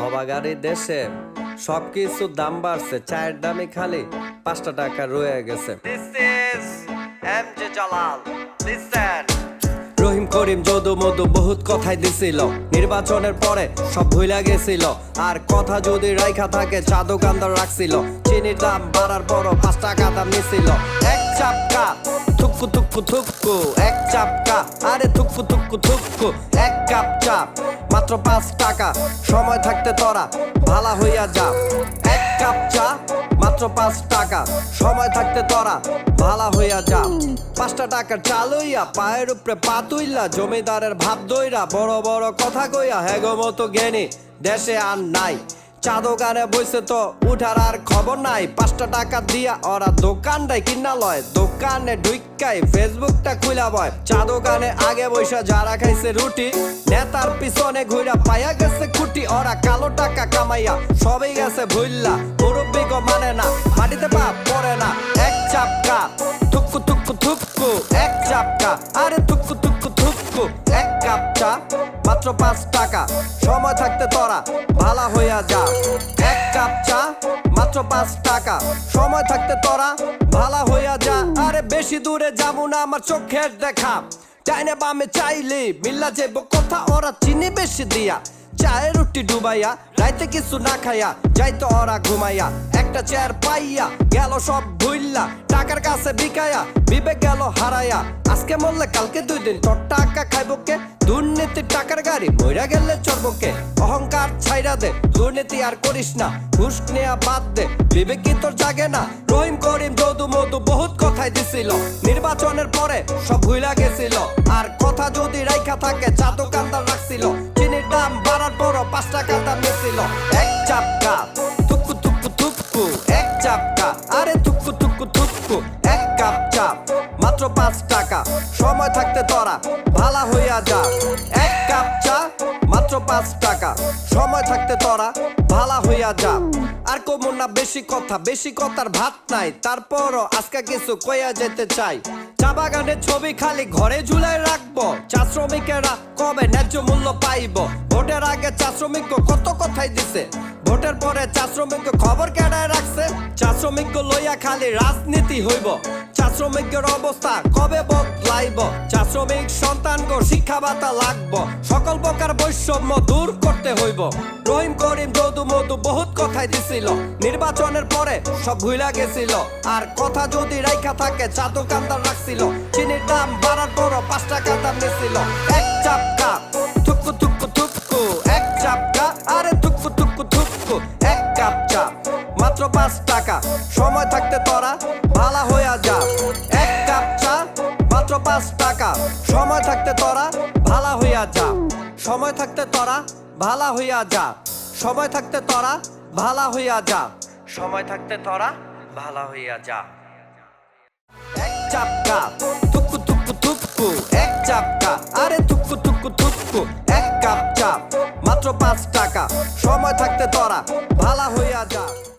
অবাগারি দেশে সবকিছুর দাম বাড়ছে, চায়ের দামই খালি 5 টাকা রয়ে গেছে। রহিম করিম যদু মধু বহুত কথাই দিছিল, নির্বাচনের পরে সব ভুইলা গেছিল। আর কথা যদি রাইখা থাকে চা দোকানদার রাখছিল, চিনির দাম বাড়ার পরও 5 টাকা দাম নিছিল। এক চাপকা থুকু থুকু থুকু, এক চাপকা আরে থুকু থুকু থুকু। এক কাপ চা মাত্র 5 টাকা, সময় থাকতে তোরা ভালা হইয়া যা। এক কাপ চা মাত্র 5 টাকা, সময় থাকতে তোরা ভালা হইয়া যা। 5 টাকার চা লইয়া পায়ের উপরে পা তুইলা, জমিদারের ভাব দইরা বড় বড় কথা কইয়া হেগো মতো জ্ঞানী দেশে আর নাই। চা দোকানে বইছে তো উঠার আর খবর নাই। 5 টাকা দিয়া ওরা দোকানটাই কিনা লয়, দোকানে ঢুইকাই ফেসবুকটা খুইলা বয়। চা দোকানে আগে বৈশা যারা খাইছে রুটি, নেতার পিছনে ঘুরা পাইয়া গেছে খুঁটি। ওরা কালো টাকা কামাইয়া সবই গেছে ভুইল্লা, মুরব্বি গো মানে না, মাটিতে পা পড়ে না। এক চাপকা থুকু থুকু থুকু, এক চাপকা আরে থুকু থুকু থুকু। এক কাপ চা মাত্র 5 টাকা, সময় থাকতে তোরা ভালা হইয়া যা। এক কাপ চা মাত্র 5 টাকা, সময় থাকতে তোরা ভালা হইয়া যা। আরে বেশি দূরে যাবো না, আমার চোখের দেখা চাইনে বামে চাইলে মিল্লা যাইব কথা। ওরা চিনি বেশি দিয়া চায়ের রুটি ডুবাইয়া, রাইতে কিছু না খাইয়া যাইতো ওরা ঘুমাইয়া। একটা চেয়ার পাইয়া গেল সব ভুইল্লা, টাকার কাছে বিকায়া বিবেক গেল হারাইয়া। আজকে মরলে কালকে 2 দিন, তোর টাকা খাইবো কে? দুর্নীতির টাকার গাড়ি মইরা গেলে চড়বকে। অহংকার ছাইরা দে, দুর্নীতি আর করিস না, ঘুষ নেয়া বাদ দে, বিবেক কি তোর জাগে না? রহিম করিম যদু মধু বহুত কথাই দিছিল, নির্বাচনের পরে সব ভুইলা গেছিল। আর কথা যদি রাইখা থাকে চা দোকানদার রাখছিল, চিনির দাম বাড়ার পরও 5 টাকা দাম নিছিল। এক চাপকা থুকু থুকু থুকু, এক চাপকা আরে থুকু থুকু থুকু। এক কাপ চা মাত্র 5 টাকা, সময় থাকতে তোরা ভালা হইয়া যা। এক কাপ চা মাত্র 5 টাকা, সময় থাকতে তোরা ভালা হইয়া যা। আর কমন না বেশি কথা, বেশি কথার ভাত নাই, তারপরও আজকে কিছু কইয়া যেতে চাই। চা বাগানের ছবি খালি ঘরে ঝুলাই রাখবো, চা শ্রমিকেরা কবে ন্যায্য মূল্য পাইব? ভোটের আগে চা শ্রমিক কত কথাই দিছে, ভোটের পরে চা শ্রমিক খবর কেডায় রাখছে? চা শ্রমিক লইয়া খালি রাজনীতি হইব, চা শ্রমিকের অবস্থা কবে বদলাইব? চা শ্রমিক সন্তান গো শিক্ষা ভাতা লাগবো, সকল প্রকার বৈষম্য দূর করতে হইব। রহিম করিম যদু মধু বহুত কথাই দিছিল, নির্বাচনের পরে সব ভুইলা গেছিল। আর কথা যদি রাইখা থাকে চা দোকানদার রাখছিল, চিনির দাম বাড়ার পরও 5 টাকা দাম নিছিল। এক চাপকা থুকু থুকু থুকু, এক চাপকা আরে থুকু থুকু থুকু। এক কাপ চা মাত্র 5 টাকা, সময় থাকতে তোরা ভালা হইয়া যা। এক কাপ চা মাত্র 5 টাকা, সময় থাকতে তোরা ভালা হইয়া যা। সময় থাকতে তোরা ভালা হইয়া যা, সময় থাকতে তোরা ভালা হইয়া যা, সময় থাকতে তোরা ভালা হইয়া যা। এক চাপকা থুকু থুকু থুকু, এক চাপকা আরে থুকু থুকু থুকু। এক কাপ চা মাত্র 5 টাকা, সময় থাকতে তোরা ভালা হইয়া যা।